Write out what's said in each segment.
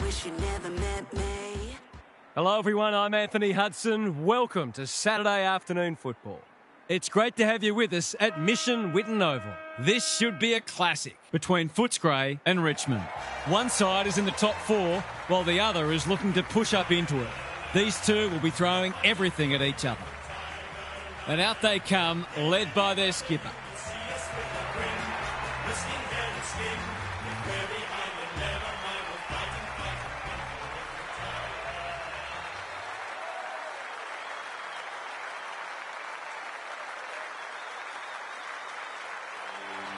wish you never met me. Hello everyone, I'm Anthony Hudson. Welcome to Saturday afternoon football. It's great to have you with us at Mission Whitten Oval. This should be a classic between Footscray and Richmond. One side is in the top four, while the other is looking to push up into it. These two will be throwing everything at each other. And out they come, led by their skipper.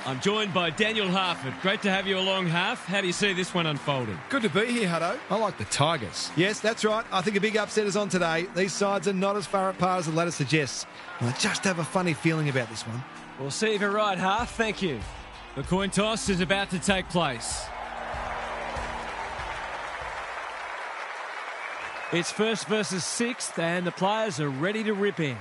I'm joined by Daniel Harford. Great to have you along, Harf. How do you see this one unfolding? Good to be here, Hutto. I like the Tigers. Yes, that's right. I think a big upset is on today. These sides are not as far apart as the ladder suggests. I just have a funny feeling about this one. We'll see if you're right, Harf. Thank you. The coin toss is about to take place. It's first versus sixth, and the players are ready to rip in.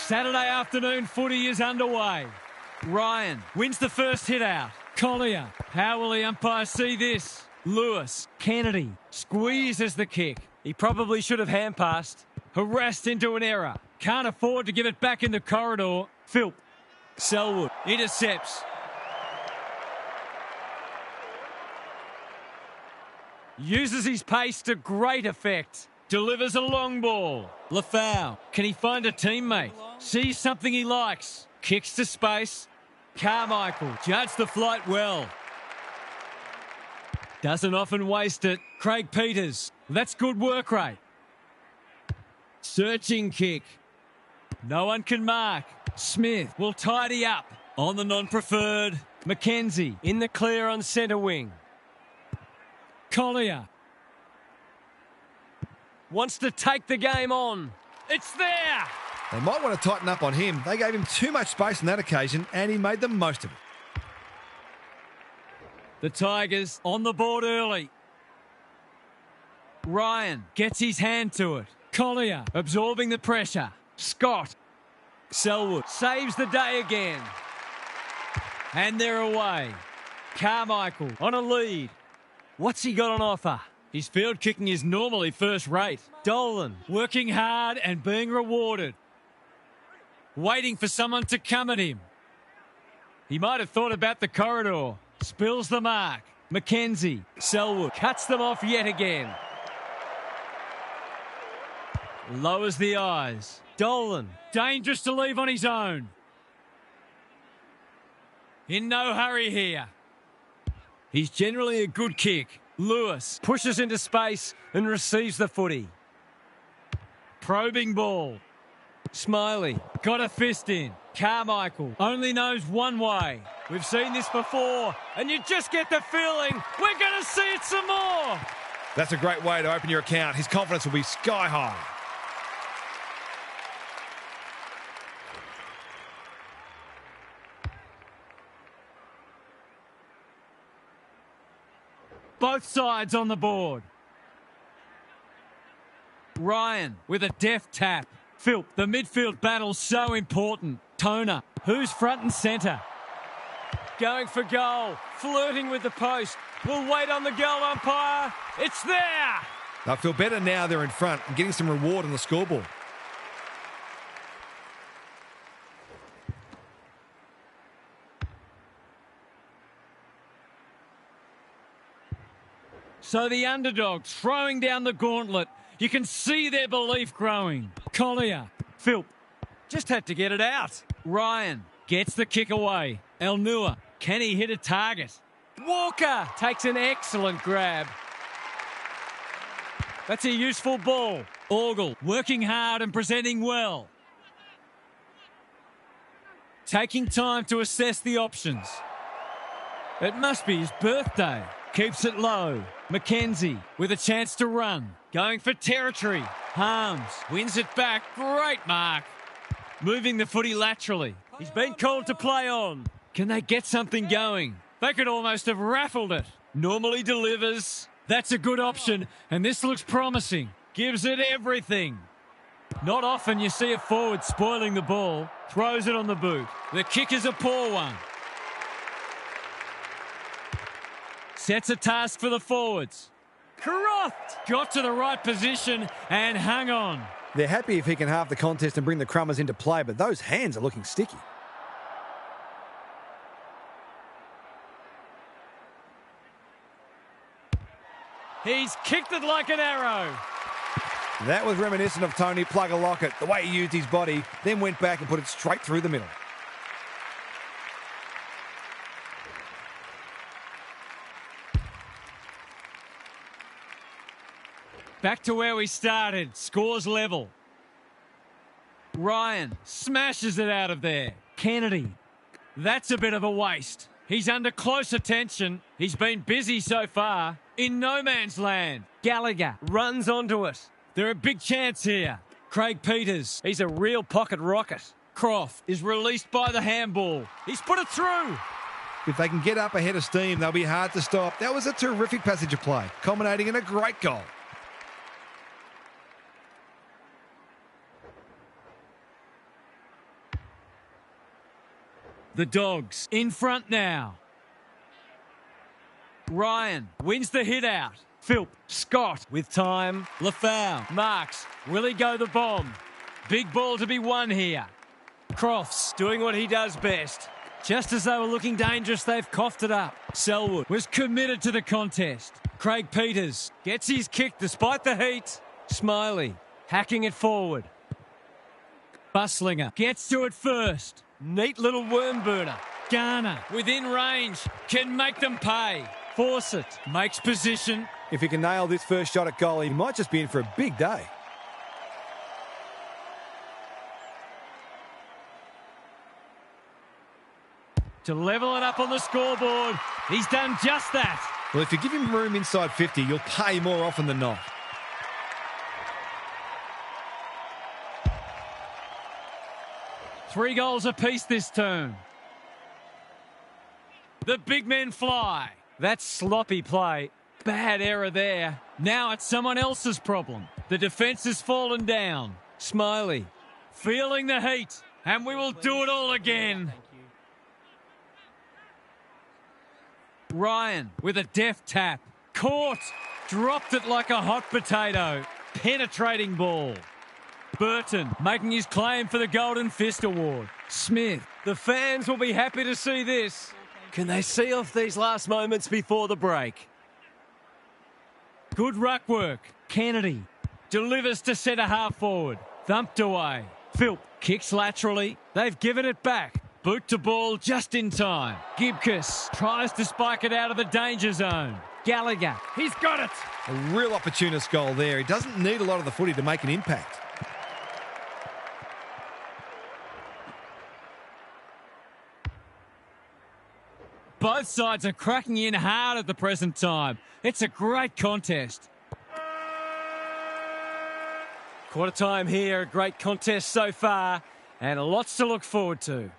Saturday afternoon footy is underway. Ryan wins the first hit out. Collier, how will the umpire see this? Lewis, Kennedy, squeezes the kick. He probably should have hand passed. Harassed into an error. Can't afford to give it back in the corridor. Philp, Selwood, intercepts. Uses his pace to great effect. Delivers a long ball. Lafau, can he find a teammate? Sees something he likes. Kicks to space. Carmichael judged the flight well. Doesn't often waste it. Craig Peters, that's good work rate. Searching kick. No one can mark. Smith will tidy up. On the non-preferred. McKenzie in the clear on centre wing. Collier wants to take the game on. It's there! They might want to tighten up on him. They gave him too much space on that occasion, and he made the most of it. The Tigers on the board early. Ryan gets his hand to it. Collier absorbing the pressure. Scott. Selwood saves the day again. And they're away. Carmichael on a lead. What's he got on offer? His field kicking is normally first rate. Dolan working hard and being rewarded. Waiting for someone to come at him. He might have thought about the corridor. Spills the mark. McKenzie. Selwood cuts them off yet again. Lowers the eyes. Dolan, dangerous to leave on his own. In no hurry here. He's generally a good kick. Lewis pushes into space and receives the footy. Probing ball. Smiley got a fist in. Carmichael only knows one way. We've seen this before, and you just get the feeling we're going to see it some more. That's a great way to open your account. His confidence will be sky high. Both sides on the board. Ryan with a deft tap. Philp, the midfield battle's so important. Toner, who's front and centre? Going for goal. Flirting with the post. We'll wait on the goal umpire. It's there! They'll feel better now they're in front and getting some reward on the scoreboard. So the underdogs throwing down the gauntlet. You can see their belief growing. Collier, Philp, just had to get it out. Ryan gets the kick away. Elnua, can he hit a target? Walker takes an excellent grab. That's a useful ball. Orgel working hard and presenting well. Taking time to assess the options. It must be his birthday. Keeps it low. McKenzie with a chance to run. Going for territory. Harms wins it back. Great mark. moving the footy laterally. He's been called to play on. Can they get something going? They could almost have raffled it. Normally delivers. That's a good option, and this looks promising. Gives it everything. Not often you see a forward spoiling the ball. Throws it on the boot. The kick is a poor one. Sets a task for the forwards. Croft got to the right position and hung on. They're happy if he can halve the contest and bring the Crummers into play, but those hands are looking sticky. He's kicked it like an arrow. That was reminiscent of Tony Plugger-Lockett, the way he used his body, then went back and put it straight through the middle. Back to where we started. Scores level. Ryan smashes it out of there. Kennedy. That's a bit of a waste. He's under close attention. He's been busy so far. In no man's land. Gallagher runs onto it. They're a big chance here. Craig Peters. He's a real pocket rocket. Croft is released by the handball. He's put it through. If they can get up ahead of steam, they'll be hard to stop. That was a terrific passage of play, culminating in a great goal. The Dogs in front now. Ryan wins the hit out. Philp, Scott with time. Lafau marks. Will he go the bomb? Big ball to be won here. Crofts doing what he does best. Just as they were looking dangerous, they've coughed it up. Selwood was committed to the contest. Craig Peters gets his kick despite the heat. Smiley hacking it forward. Buslinger gets to it first. Neat little worm burner. Garner within range can make them pay. Fawcett makes position. If he can nail this first shot at goal, he might just be in for a big day. To level it up on the scoreboard. He's done just that. Well, if you give him room inside 50, you'll pay more often than not. Three goals apiece this term. The big men fly. That's sloppy play. Bad error there. Now it's someone else's problem. The defence has fallen down. Smiley feeling the heat. And we will do it all again. Ryan with a deft tap. Caught. Dropped it like a hot potato. Penetrating ball. Burton making his claim for the Golden Fist Award. Smith. The fans will be happy to see this. Can they see off these last moments before the break? Good ruck work. Kennedy delivers to centre half forward. Thumped away. Philp kicks laterally. They've given it back. Boot to ball just in time. Gibcus tries to spike it out of the danger zone. Gallagher, he's got it. A real opportunist goal there. He doesn't need a lot of the footy to make an impact. Both sides are cracking in hard at the present time. It's a great contest. Quarter time here, a great contest so far, and lots to look forward to.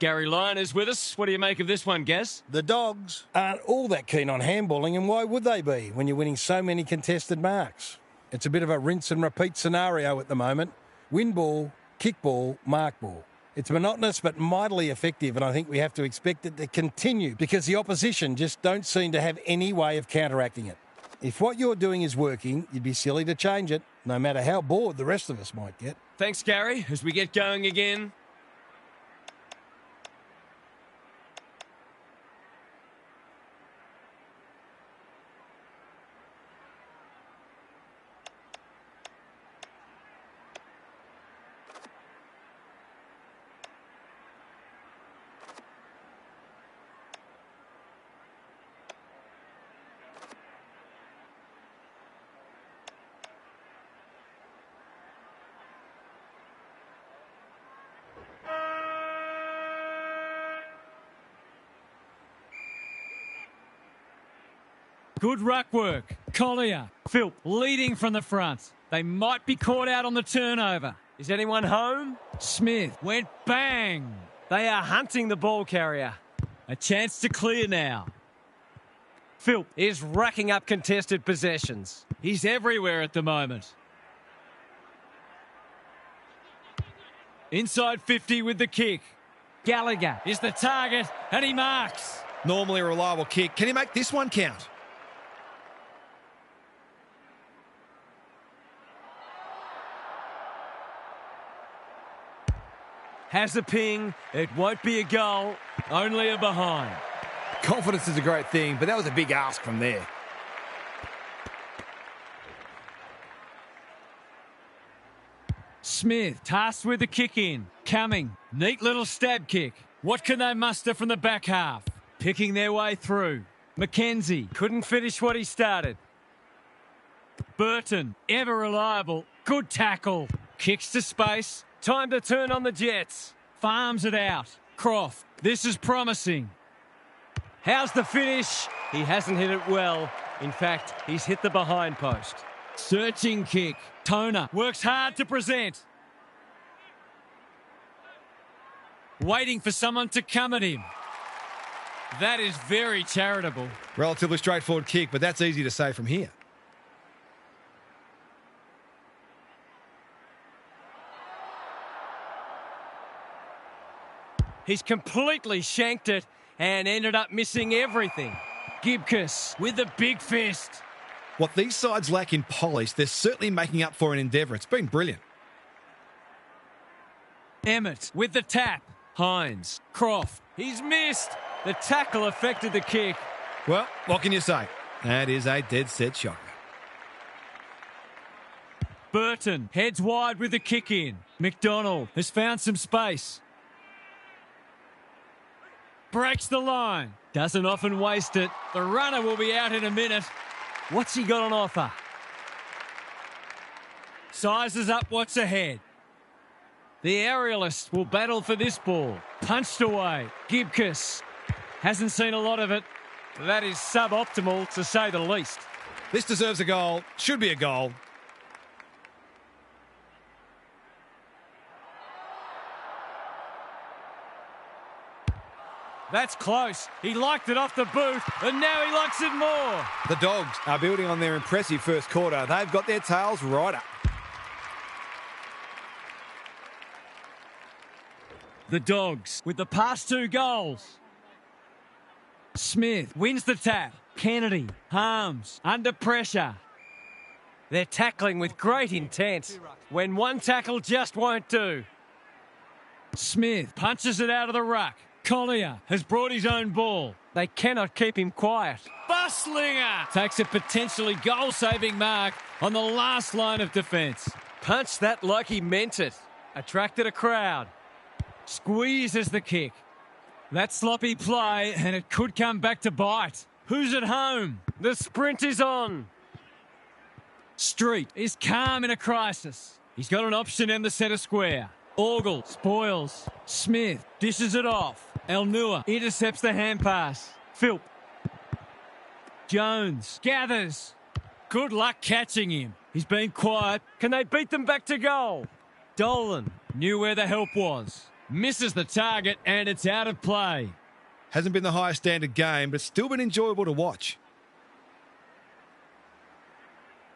Gary Lyon is with us. What do you make of this one, Gaz? The Dogs aren't all that keen on handballing, and why would they be when you're winning so many contested marks? It's a bit of a rinse and repeat scenario at the moment. Win ball, kick ball, mark ball. It's monotonous but mightily effective, and I think we have to expect it to continue because the opposition just don't seem to have any way of counteracting it. If what you're doing is working, you'd be silly to change it, no matter how bored the rest of us might get. Thanks, Gary. As we get going again. Good ruck work. Collier. Philp leading from the front. They might be caught out on the turnover. Is anyone home? Smith went bang. They are hunting the ball carrier. A chance to clear now. Phil is racking up contested possessions. He's everywhere at the moment. Inside 50 with the kick. Gallagher is the target and he marks. Normally a reliable kick. Can he make this one count? Has a ping. It won't be a goal. Only a behind. Confidence is a great thing, but that was a big ask from there. Smith tasked with the kick in. Coming. Neat little stab kick. What can they muster from the back half? Picking their way through. McKenzie couldn't finish what he started. Burton, ever reliable. Good tackle. Kicks to space. Time to turn on the Jets. Farms it out. Croft, this is promising. How's the finish? He hasn't hit it well. In fact, he's hit the behind post. Searching kick. Toner works hard to present. Waiting for someone to come at him. That is very charitable. Relatively straightforward kick, but that's easy to say from here. He's completely shanked it and ended up missing everything. Gibcus with the big fist. What these sides lack in polish, they're certainly making up for in endeavour. It's been brilliant. Emmett with the tap. Hines. Croft. He's missed. The tackle affected the kick. Well, what can you say? That is a dead set shocker. Burton heads wide with the kick in. McDonald has found some space. Breaks the line. Doesn't often waste it. The runner will be out in a minute. What's he got on offer? Sizes up what's ahead. The aerialist will battle for this ball. Punched away. Gibcus hasn't seen a lot of it. That is suboptimal to say the least. This deserves a goal. Should be a goal. That's close. He liked it off the boot, and now he likes it more. The Dogs are building on their impressive first quarter. They've got their tails right up. The Dogs with the past 2 goals. Smith wins the tap. Kennedy, Harms, under pressure. They're tackling with great intent when one tackle just won't do. Smith punches it out of the ruck. Collier has brought his own ball. They cannot keep him quiet. Buslinger takes a potentially goal-saving mark on the last line of defence. Punched that like he meant it. Attracted a crowd. Squeezes the kick. That sloppy play, and it could come back to bite. Who's at home? The sprint is on. Street is calm in a crisis. He's got an option in the centre square. Orgel spoils. Smith dishes it off. Elnua intercepts the hand pass. Philp. Jones gathers. Good luck catching him. He's been quiet. Can they beat them back to goal? Dolan knew where the help was. Misses the target and it's out of play. Hasn't been the highest standard game, but still been enjoyable to watch.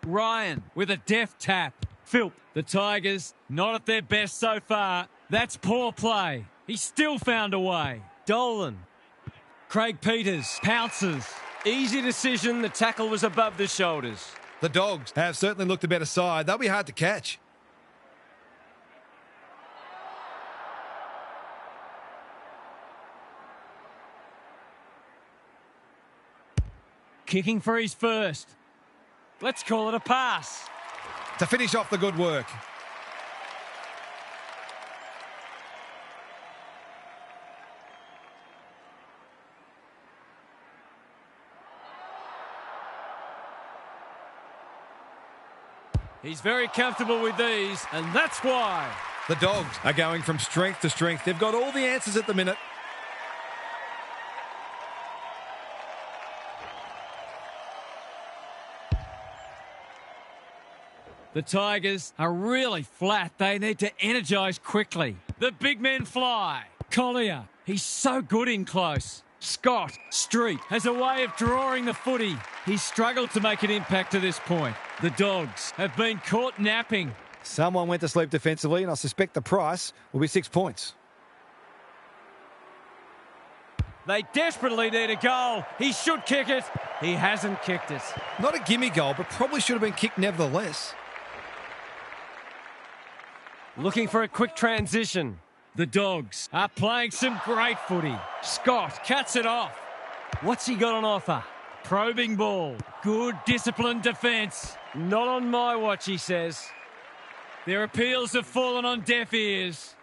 Ryan with a deft tap. Philp, the Tigers, not at their best so far. That's poor play. He still found a way. Dolan. Craig Peters pounces. Easy decision. The tackle was above the shoulders. The Dogs have certainly looked a better side. They'll be hard to catch. Kicking for his first. Let's call it a pass. To finish off the good work. He's very comfortable with these, and that's why. The Dogs are going from strength to strength. They've got all the answers at the minute. The Tigers are really flat. They need to energise quickly. The big men fly. Collier, he's so good in close. Scott, Street, has a way of drawing the footy. He's struggled to make an impact to this point. The Dogs have been caught napping. Someone went to sleep defensively, and I suspect the price will be 6 points. They desperately need a goal. He should kick it. He hasn't kicked it. Not a gimme goal, but probably should have been kicked nevertheless. Looking for a quick transition. The Dogs are playing some great footy. Scott cuts it off. What's he got on offer? Probing ball. Good disciplined defence. Not on my watch, he says. Their appeals have fallen on deaf ears.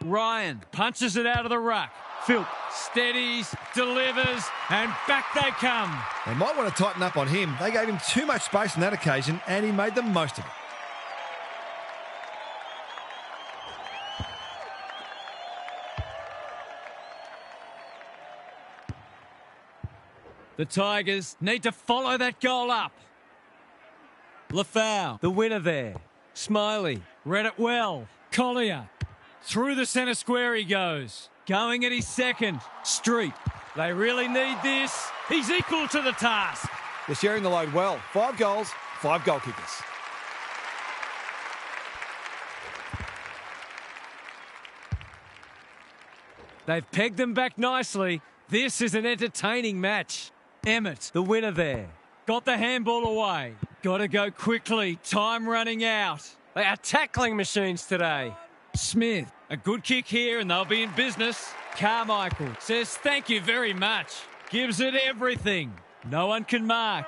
Ryan punches it out of the ruck. Phil steadies, delivers, and back they come. They might want to tighten up on him. They gave him too much space on that occasion, and he made the most of it. The Tigers need to follow that goal up. Lafau, the winner there. Smiley, read it well. Collier, through the centre square he goes. Going at his second. Street, they really need this. He's equal to the task. They're sharing the load well. 5 goals, 5 goal kickers. They've pegged them back nicely. This is an entertaining match. Emmett, the winner there. Got the handball away. Got to go quickly. Time running out. They are tackling machines today. Smith, a good kick here and they'll be in business. Carmichael says thank you very much. Gives it everything. No one can mark.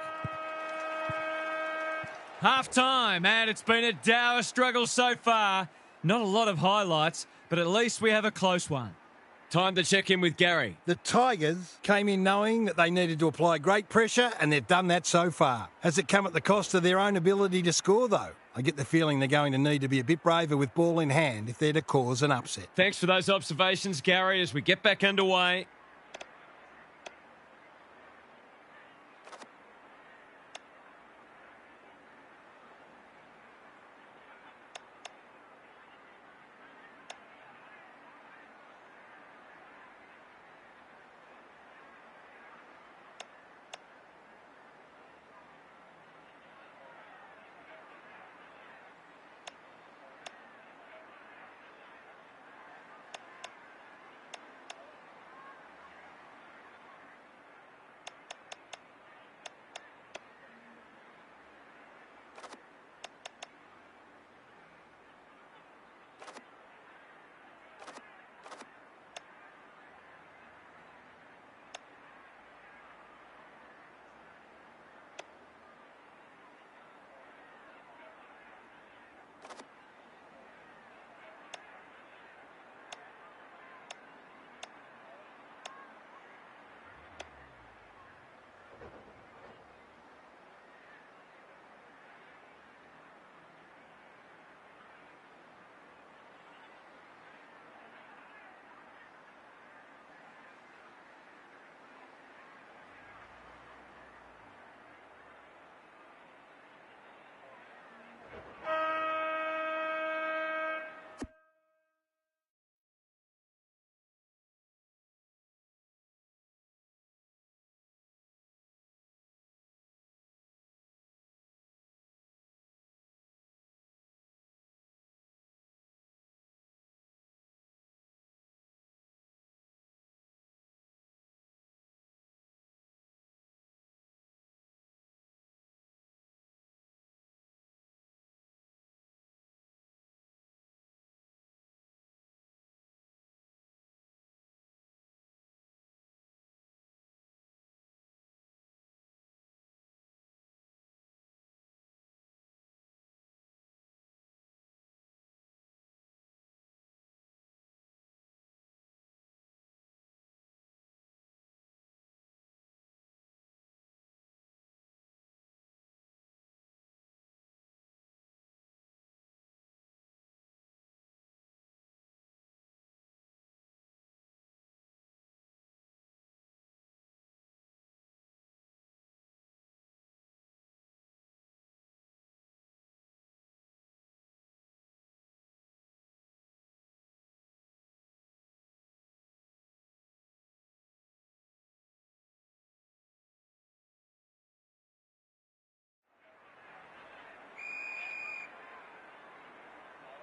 Half time, and it's been a dour struggle so far. Not a lot of highlights, but at least we have a close one. Time to check in with Gary. The Tigers came in knowing that they needed to apply great pressure, and they've done that so far. Has it come at the cost of their own ability to score, though? I get the feeling they're going to need to be a bit braver with ball in hand if they're to cause an upset. Thanks for those observations, Gary, as we get back underway.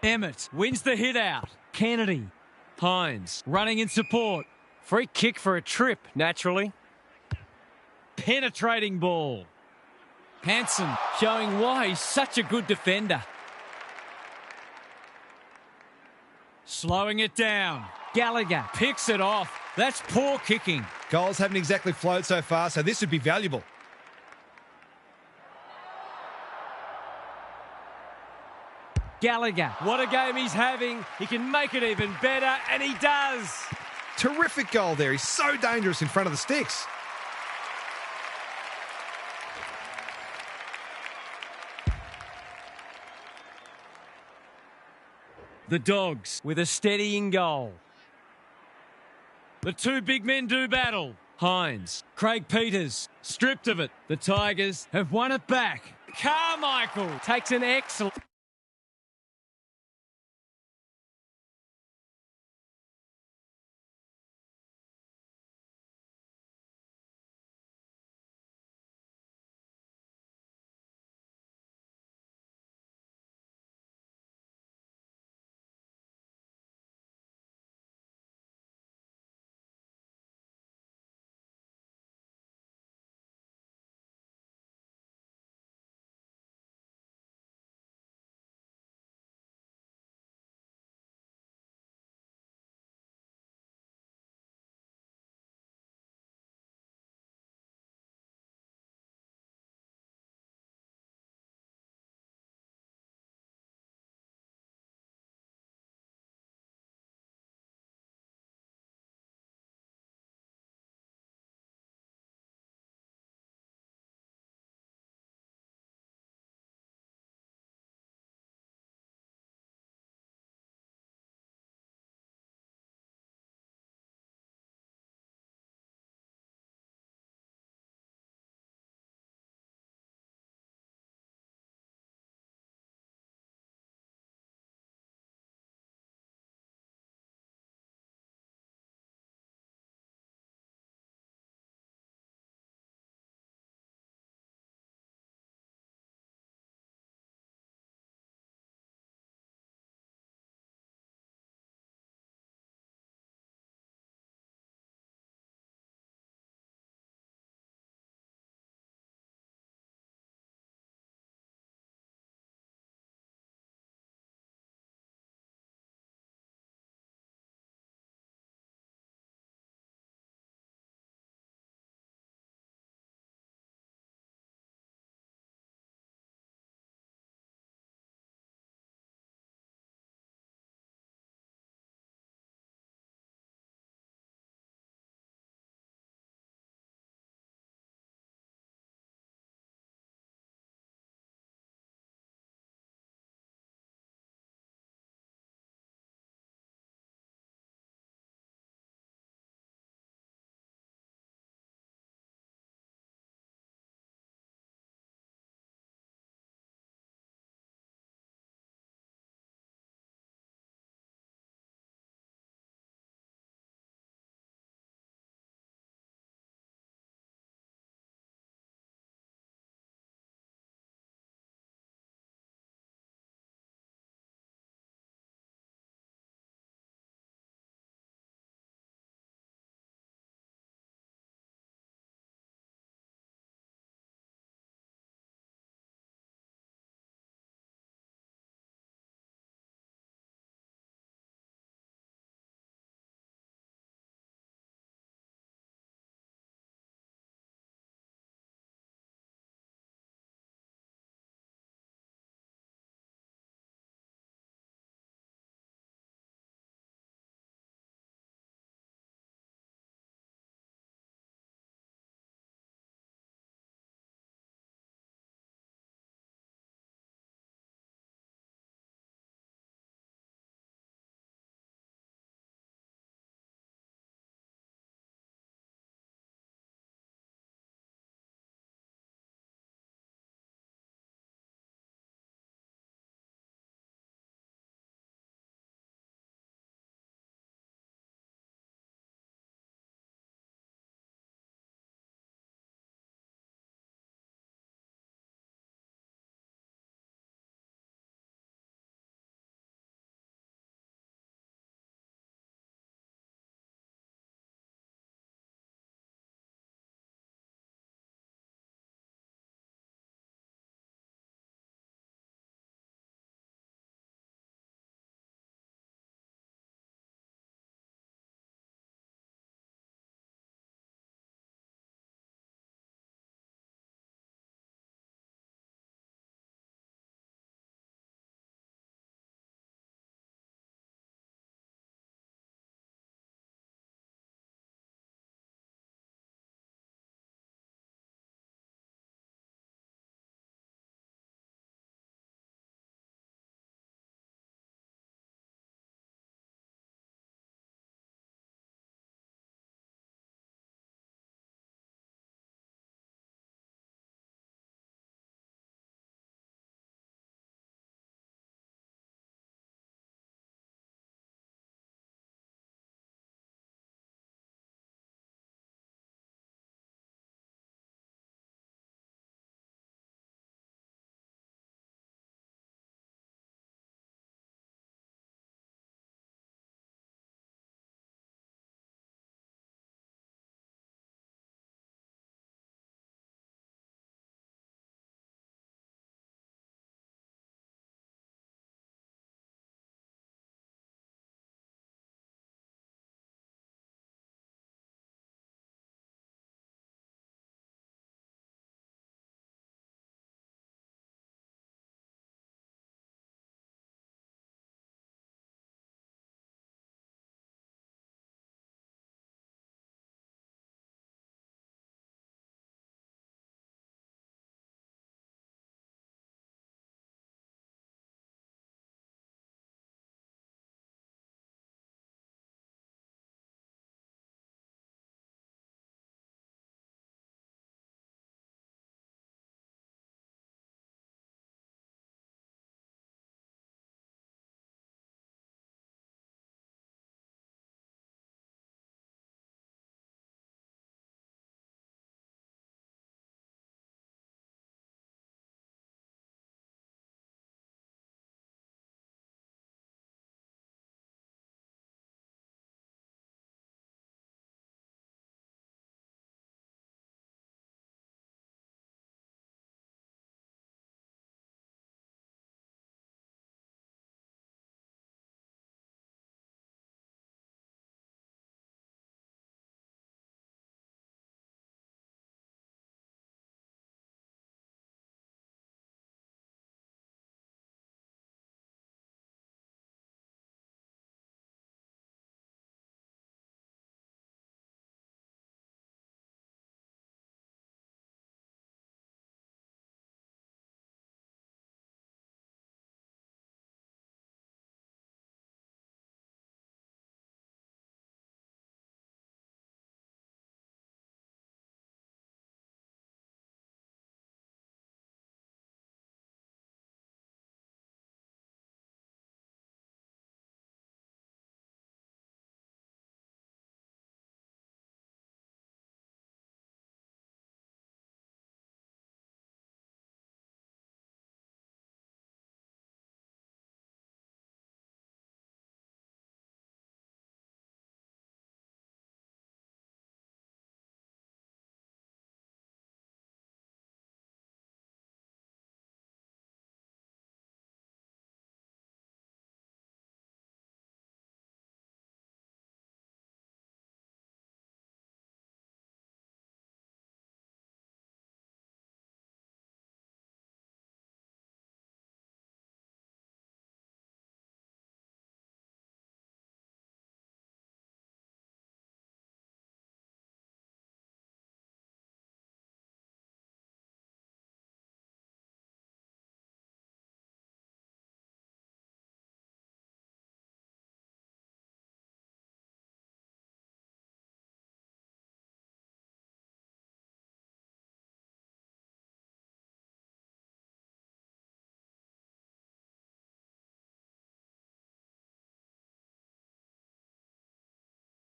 Emmett wins the hit out. Kennedy. Hines running in support. Free kick for a trip, naturally. Penetrating ball. Hanson showing why he's such a good defender. Slowing it down. Gallagher picks it off. That's poor kicking. Goals haven't exactly flowed so far, so this would be valuable. Gallagher, what a game he's having. He can make it even better, and he does. Terrific goal there. He's so dangerous in front of the sticks. The Dogs with a steadying goal. The two big men do battle. Hines, Craig Peters, stripped of it. The Tigers have won it back. Carmichael takes an excellent...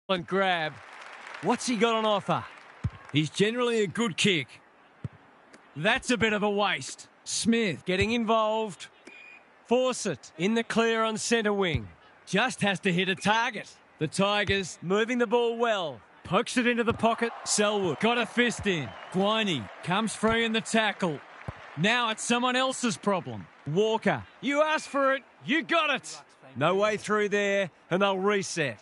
And grab. What's he got on offer? He's generally a good kick. That's a bit of a waste. Smith getting involved. Force it in the clear on centre wing. Just has to hit a target. The Tigers moving the ball well. Pokes it into the pocket. Selwood got a fist in. Guiney comes free in the tackle. Now it's someone else's problem. Walker, you asked for it, you got it. No way through there, and they'll reset.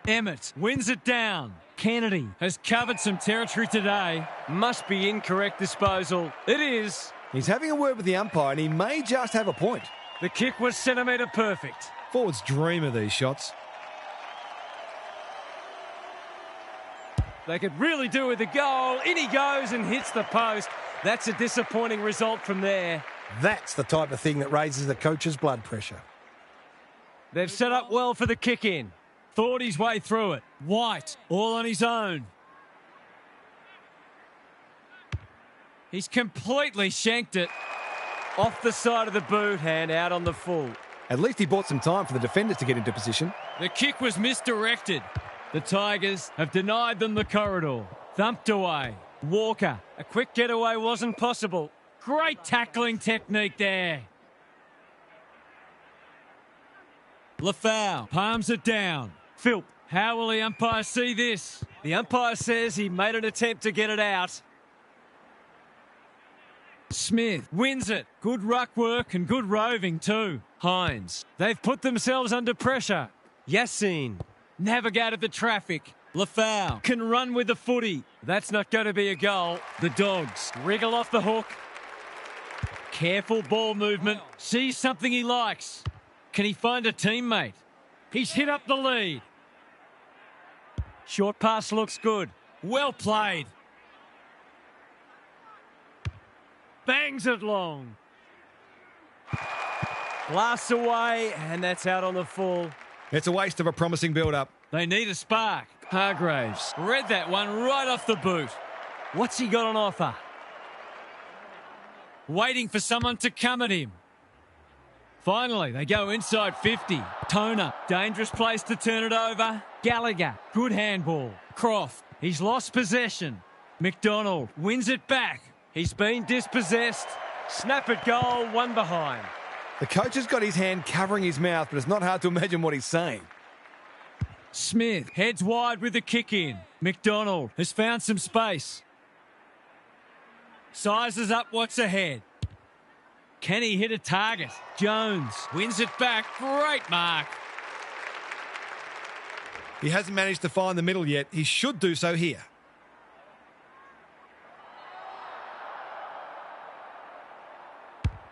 Emmett wins it down. Kennedy has covered some territory today. Must be incorrect disposal. It is. He's having a word with the umpire, and he may just have a point. The kick was centimetre perfect. Forwards dream of these shots. They could really do with a goal. In he goes and hits the post. That's a disappointing result from there. That's the type of thing that raises the coach's blood pressure. They've set up well for the kick-in. Thought his way through it. White, all on his own. He's completely shanked it. Off the side of the boot and out on the full. At least he bought some time for the defenders to get into position. The kick was misdirected. The Tigers have denied them the corridor. Thumped away. Walker, a quick getaway wasn't possible. Great tackling technique there. Lafau palms it down. Phil, how will the umpire see this? The umpire says he made an attempt to get it out. Smith wins it. Good ruck work and good roving too. Hines, they've put themselves under pressure. Yassine navigated the traffic. Lafau can run with the footy. That's not going to be a goal. The Dogs wriggle off the hook. Careful ball movement. Sees something he likes. Can he find a teammate? He's hit up the lead. Short pass looks good. Well played. Bangs it long. Blasts away, and that's out on the full. It's a waste of a promising build-up. They need a spark. Hargraves read that one right off the boot. What's he got on offer? Waiting for someone to come at him. Finally, they go inside 50. Toner, dangerous place to turn it over. Gallagher, good handball. Croft, he's lost possession. McDonald wins it back. He's been dispossessed. Snap at goal, one behind. The coach has got his hand covering his mouth, but it's not hard to imagine what he's saying. Smith heads wide with the kick in. McDonald has found some space. Sizes up what's ahead. Can he hit a target? Jones wins it back. Great mark. He hasn't managed to find the middle yet. He should do so here.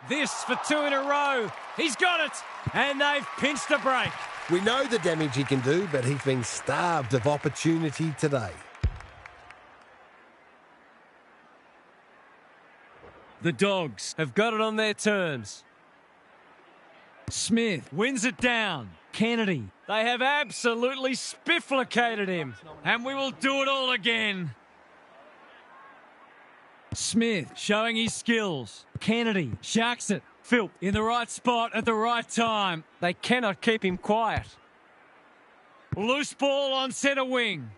This for two in a row. He's got it. And they've pinched a break. We know the damage he can do, but he's been starved of opportunity today. The Dogs have got it on their terms. Smith wins it down. Kennedy, they have absolutely spifflicated him. And we will do it all again. Smith showing his skills. Kennedy sharks it. Phil in the right spot at the right time. They cannot keep him quiet. Loose ball on centre wing.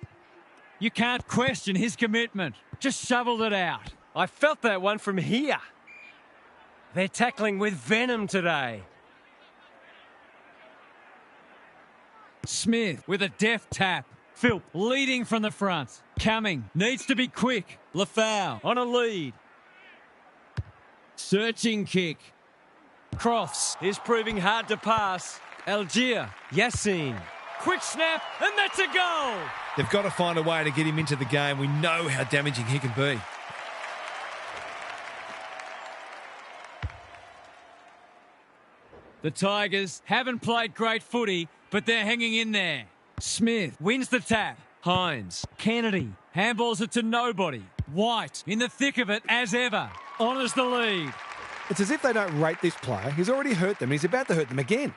You can't question his commitment. Just shoveled it out. I felt that one from here. They're tackling with venom today. Smith with a deft tap. Phil leading from the front. Coming. Needs to be quick. Lafau on a lead. Searching kick. Crofts is proving hard to pass. Algier. Yassine. Quick snap, and that's a goal. They've got to find a way to get him into the game. We know how damaging he can be. The Tigers haven't played great footy, but they're hanging in there. Smith wins the tap. Hines. Kennedy handballs it to nobody. White in the thick of it as ever. Honours the lead. It's as if they don't rate this player. He's already hurt them and he's about to hurt them again.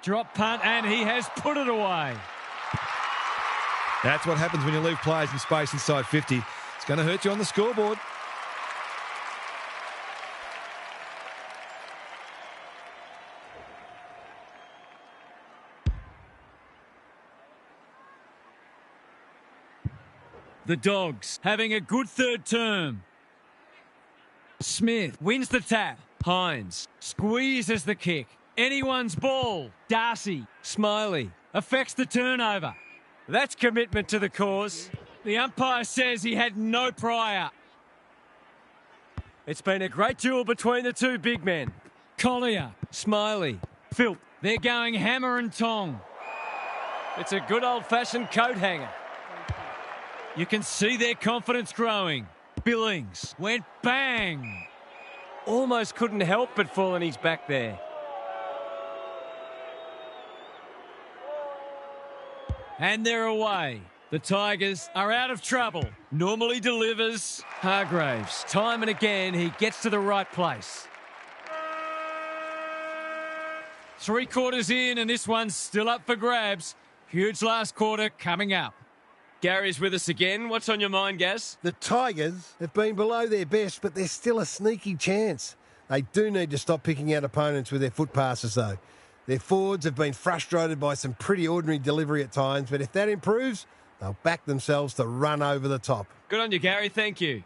Drop punt and he has put it away. That's what happens when you leave players in space inside 50. It's going to hurt you on the scoreboard. The Dogs having a good third term. Smith wins the tap. Hines squeezes the kick. Anyone's ball. Darcy, Smiley, affects the turnover. That's commitment to the cause. The umpire says he had no prior. It's been a great duel between the two big men. Collier, Smiley, Phil. They're going hammer and tong. It's a good old-fashioned coat hanger. You can see their confidence growing. Billings went bang. Almost couldn't help but fall on his back there. And they're away. The Tigers are out of trouble. Normally delivers. Hargraves. Time and again, he gets to the right place. 3 quarters in, and this one's still up for grabs. Huge last quarter coming up. Gary's with us again. What's on your mind, Gaz? The Tigers have been below their best, but there's still a sneaky chance. They do need to stop picking out opponents with their foot passes, though. Their forwards have been frustrated by some pretty ordinary delivery at times, but if that improves, they'll back themselves to run over the top. Good on you, Gary. Thank you.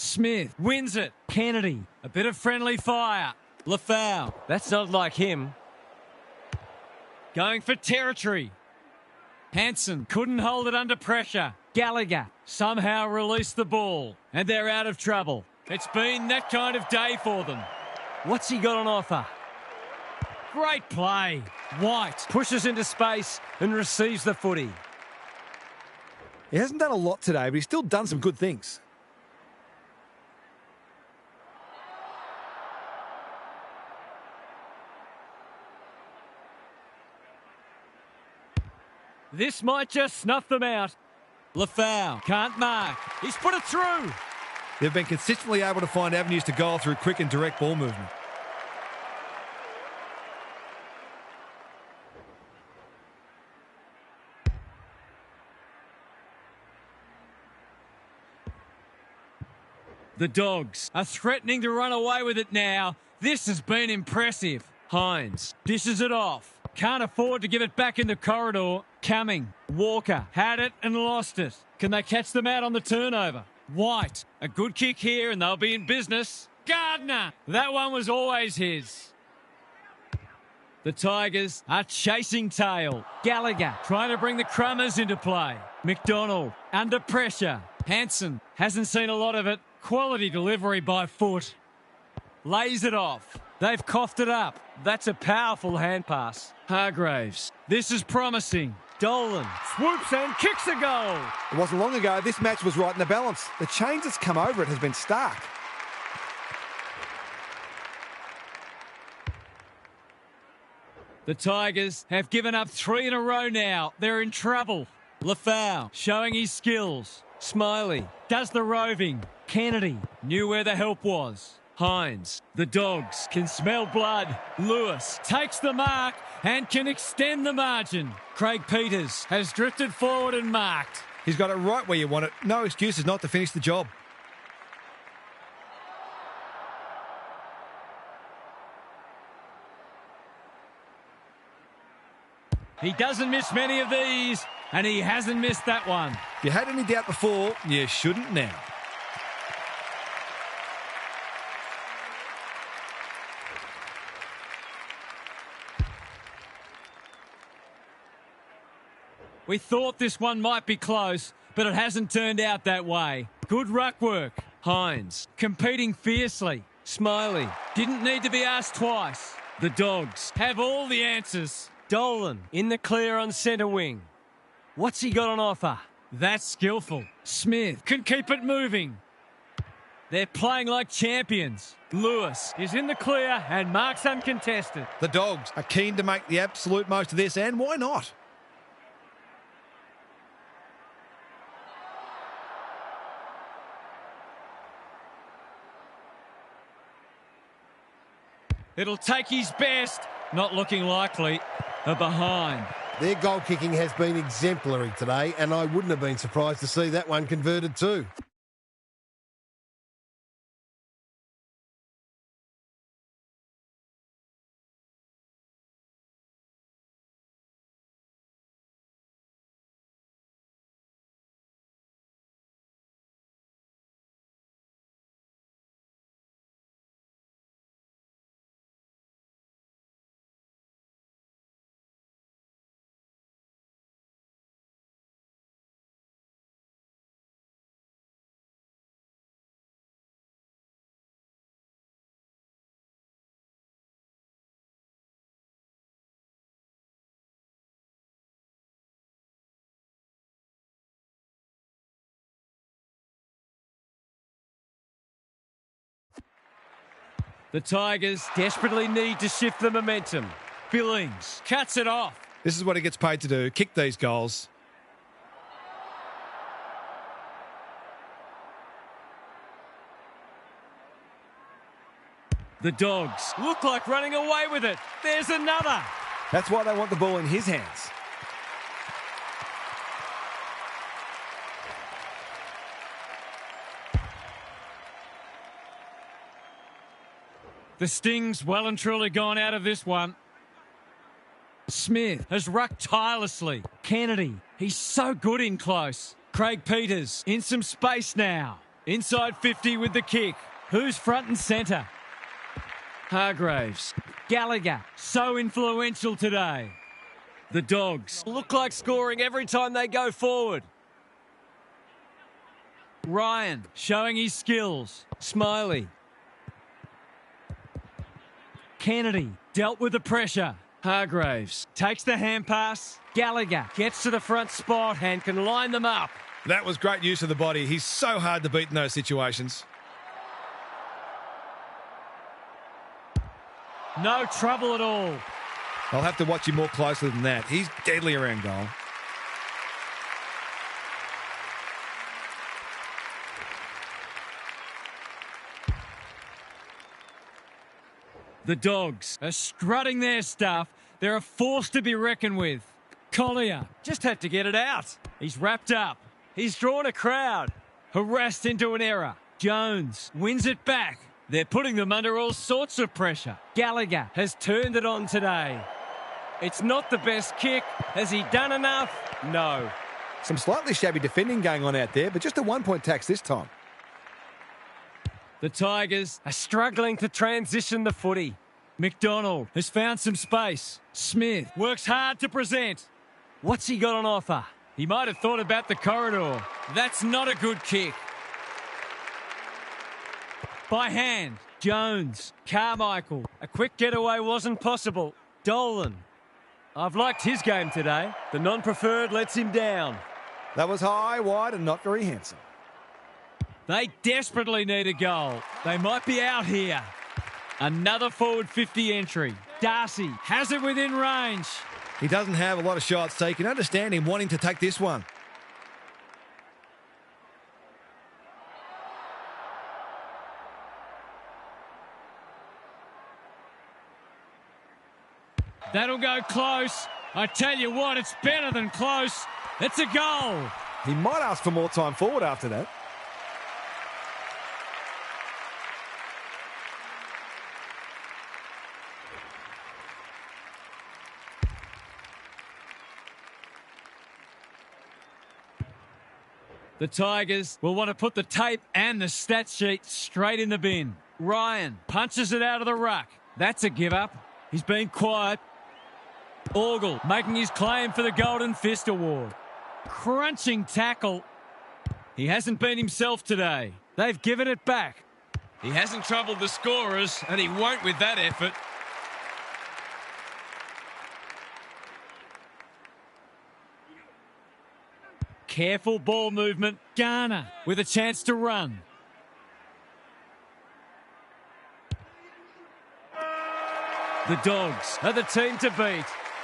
Smith wins it. Kennedy, a bit of friendly fire. Lafau, that's not like him. Going for territory. Hanson couldn't hold it under pressure. Gallagher somehow released the ball, and they're out of trouble. It's been that kind of day for them. What's he got on offer? Great play. White pushes into space and receives the footy. He hasn't done a lot today, but he's still done some good things. This might just snuff them out. Lafau can't mark. He's put it through. They've been consistently able to find avenues to goal through quick and direct ball movement. The Dogs are threatening to run away with it now. This has been impressive. Hines dishes it off. Can't afford to give it back in the corridor. Cumming. Walker had it and lost it. Can they catch them out on the turnover? White. A good kick here and they'll be in business. Gardner. That one was always his. The Tigers are chasing tail. Gallagher trying to bring the Crummers into play. McDonald under pressure. Hanson hasn't seen a lot of it. Quality delivery by foot. Lays it off. They've coughed it up. That's a powerful hand pass. Hargraves. This is promising. Dolan swoops and kicks a goal. It wasn't long ago this match was right in the balance. The change that's come over it has been stark. The Tigers have given up 3 in a row now. They're in trouble. Lafau showing his skills. Smiley does the roving. Kennedy knew where the help was. Hines. The Dogs can smell blood. Lewis takes the mark and can extend the margin. Craig Peters has drifted forward and marked. He's got it right where you want it. No excuses not to finish the job. He doesn't miss many of these, and he hasn't missed that one. If you had any doubt before, you shouldn't now. We thought this one might be close, but it hasn't turned out that way. Good ruck work. Hines competing fiercely. Smiley didn't need to be asked twice. The Dogs have all the answers. Dolan in the clear on centre wing. What's he got on offer? That's skillful. Smith can keep it moving. They're playing like champions. Lewis is in the clear and marks uncontested. The Dogs are keen to make the absolute most of this, and why not? It'll take his best. Not looking likely. A behind. Their goal kicking has been exemplary today, and I wouldn't have been surprised to see that one converted too. The Tigers desperately need to shift the momentum. Billings cuts it off. This is what he gets paid to do, kick these goals. The Dogs look like running away with it. There's another. That's why they want the ball in his hands. The Sting's well and truly gone out of this one. Smith has rucked tirelessly. Kennedy, he's so good in close. Craig Peters in some space now. Inside 50 with the kick. Who's front and centre? Hargraves. Gallagher, so influential today. The Dogs look like scoring every time they go forward. Ryan showing his skills. Smiley. Kennedy dealt with the pressure. Hargraves takes the hand pass. Gallagher gets to the front spot and can line them up. That was great use of the body. He's so hard to beat in those situations. No trouble at all. I'll have to watch him more closely than that. He's deadly around goal. The Dogs are strutting their stuff. They're a force to be reckoned with. Collier just had to get it out. He's wrapped up. He's drawn a crowd. Harassed into an error. Jones wins it back. They're putting them under all sorts of pressure. Gallagher has turned it on today. It's not the best kick. Has he done enough? No. Some slightly shabby defending going on out there, but just a one-point tax this time. The Tigers are struggling to transition the footy. McDonald has found some space. Smith works hard to present. What's he got on offer? He might have thought about the corridor. That's not a good kick. By hand, Jones, Carmichael. A quick getaway wasn't possible. Dolan. I've liked his game today. The non-preferred lets him down. That was high, wide, and not very handsome. They desperately need a goal. They might be out here. Another forward 50 entry. Darcy has it within range. He doesn't have a lot of shots, so you can understand him wanting to take this one. That'll go close. I tell you what, it's better than close. It's a goal. He might ask for more time forward after that. The Tigers will want to put the tape and the stat sheet straight in the bin. Ryan punches it out of the ruck. That's a give up. He's been quiet. Orgel making his claim for the Golden Fist Award. Crunching tackle. He hasn't been himself today. They've given it back. He hasn't troubled the scorers, and he won't with that effort. Careful ball movement. Garner with a chance to run. The Dogs are the team to beat.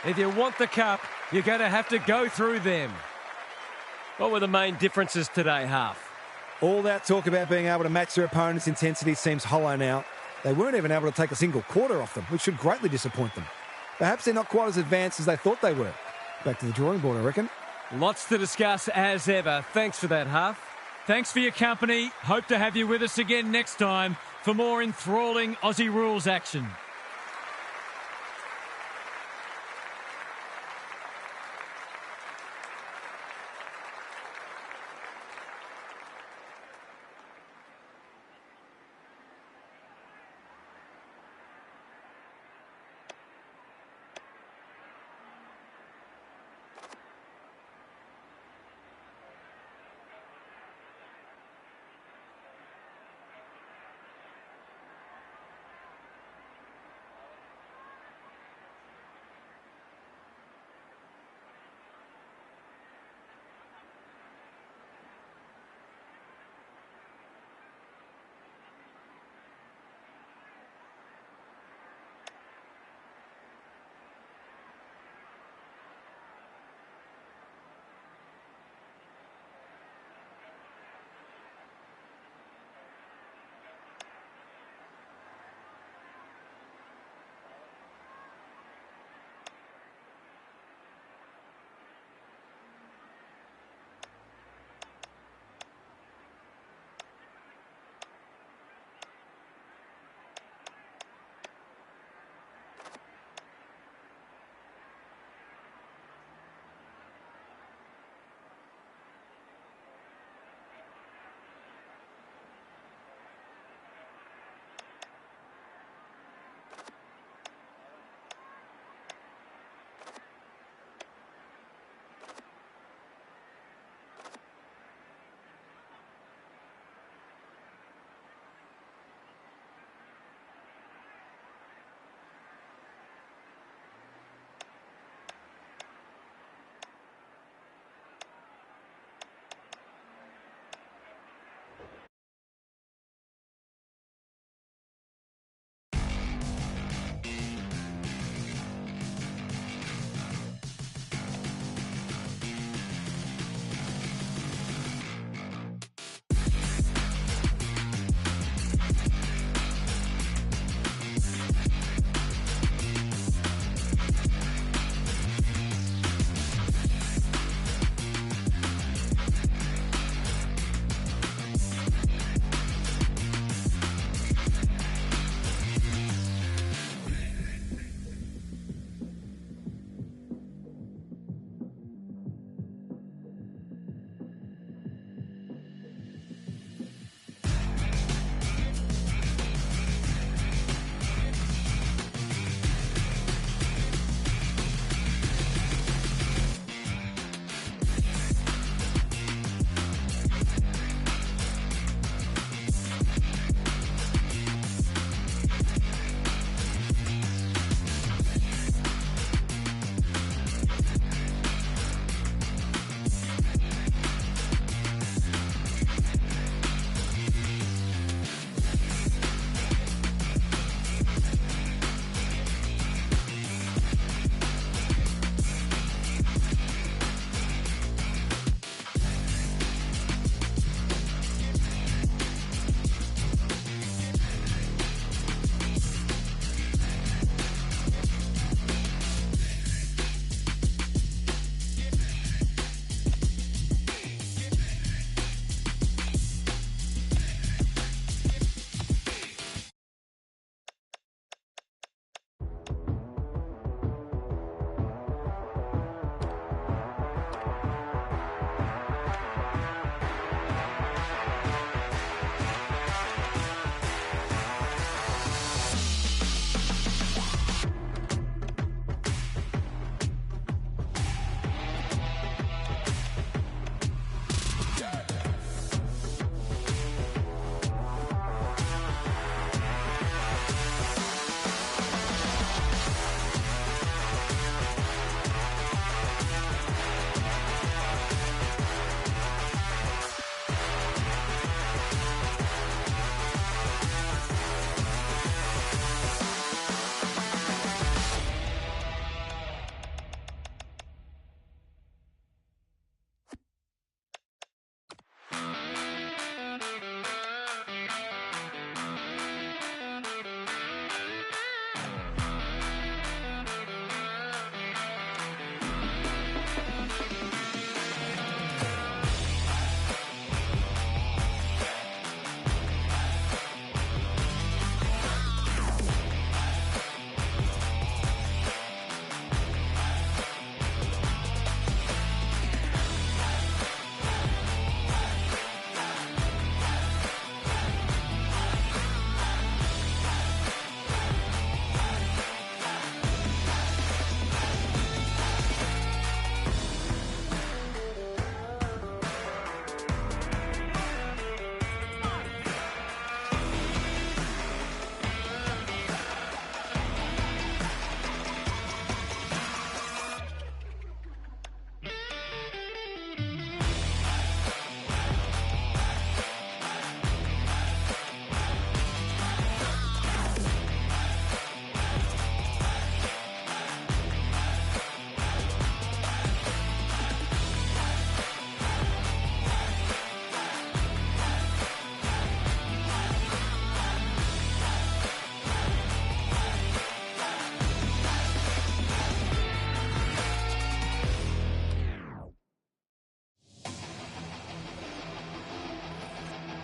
If you want the cup, you're going to have to go through them. What were the main differences today, Half? All that talk about being able to match their opponent's intensity seems hollow now. They weren't even able to take a single quarter off them, which should greatly disappoint them. Perhaps they're not quite as advanced as they thought they were. Back to the drawing board, I reckon. Lots to discuss as ever. Thanks for that, Half. Thanks for your company. Hope to have you with us again next time for more enthralling Aussie rules action.